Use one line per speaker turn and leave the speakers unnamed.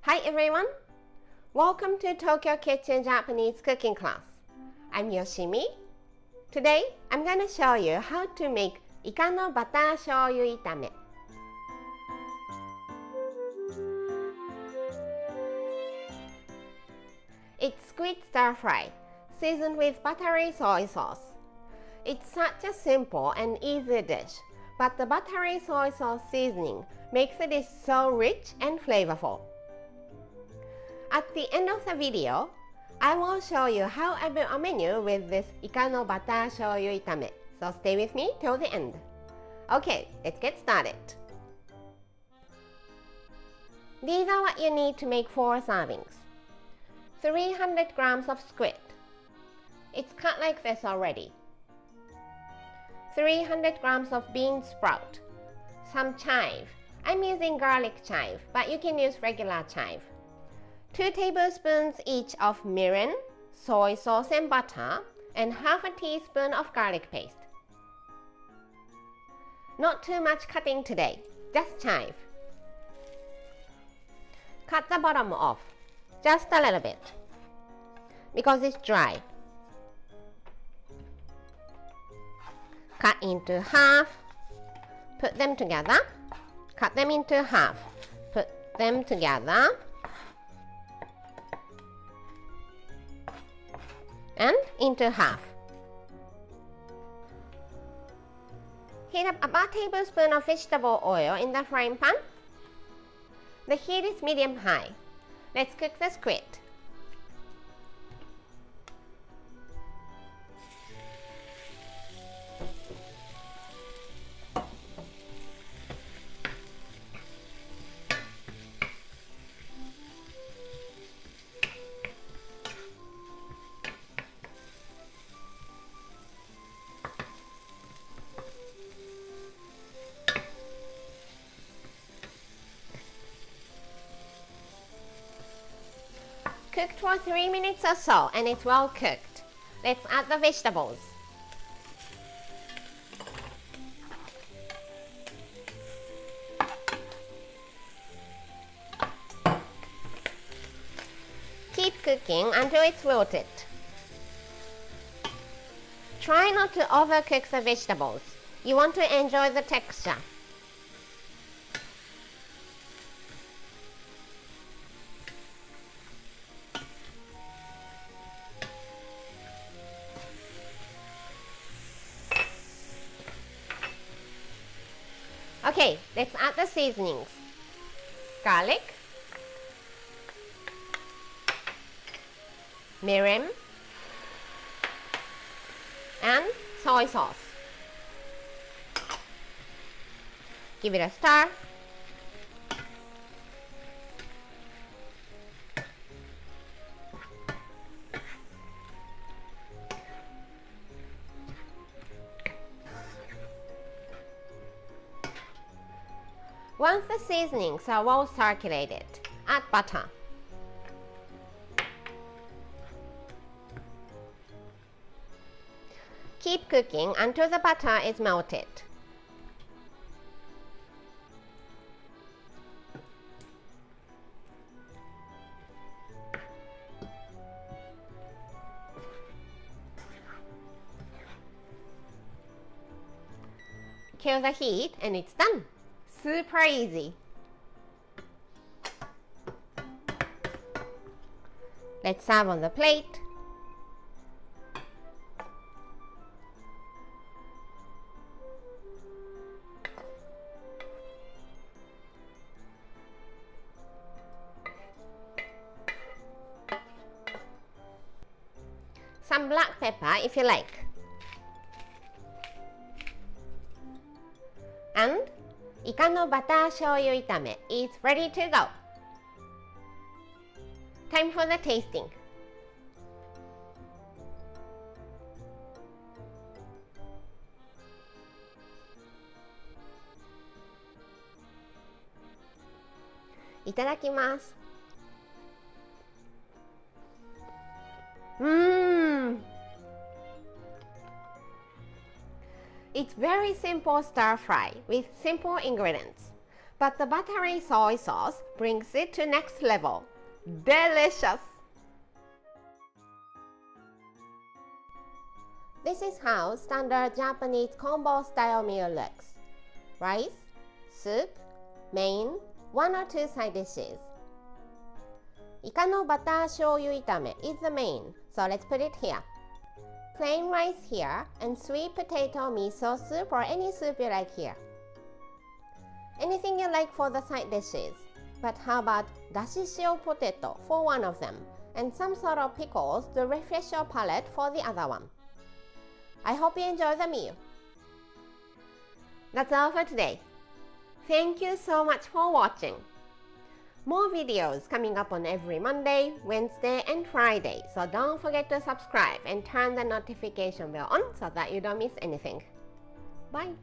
Hi everyone! Welcome to Tokyo Kitchen Japanese cooking class. I'm Yoshimi. Today, I'm going to show you how to make イカのバター醤油炒め. It's squid stir fry, seasoned with buttery soy sauce. It's such a simple and easy dish, but the buttery soy sauce seasoning makes the dish so rich and flavorful. At the end of the video, I will show you how I built a menu with this イカのバター醤油炒め. So stay with me till the end. Okay, let's get started. These are what you need to make 4 servings. 300 grams of squid. It's cut like this already. 300 grams of bean sprout. Some chive. I'm using garlic chive, but you can use regular chive. 2 tablespoons each of mirin, soy sauce and butter, and half a teaspoon of garlic paste. Not too much cutting today, just chive. Cut the bottom off, just a little bit, because it's dry. Cut into half, put them together, cut them into half, put them together, and into half. Heat up about a tablespoon of vegetable oil in the frying pan. The heat is medium-high. Let's cook the squid. Cooked for 3 minutes or so and it's well cooked. Let's add the vegetables. Keep cooking until it's wilted. Try not to overcook the vegetables. You want to enjoy the texture. Okay, let's add the seasonings. Garlic, mirin, and soy sauce. Give it a stir. Once the seasonings are well circulated, add butter. Keep cooking until the butter is melted. Kill the heat and it's done. Super easy. Let's serve on the plate. Some black pepper if you like. And イカのバター醤油炒め is ready to go. Time for the tasting. Iただきます。It's very simple stir fry with simple ingredients, But the buttery soy sauce brings it to next level. Delicious! This is how standard Japanese combo style meal looks. Rice, soup, main, 1 or 2 side dishes. イカのバター醤油炒め is the main, so let's put it here. Plain rice here and sweet potato miso soup or any soup you like here. Anything you like for the side dishes, but how about dashi shio potato for one of them and some sort of pickles to refresh your palate for the other one. I hope you enjoy the meal. That's all for today. Thank you so much for watching. More videos coming up on every Monday, Wednesday and Friday, so don't forget to subscribe and turn the notification bell on so that you don't miss anything. Bye!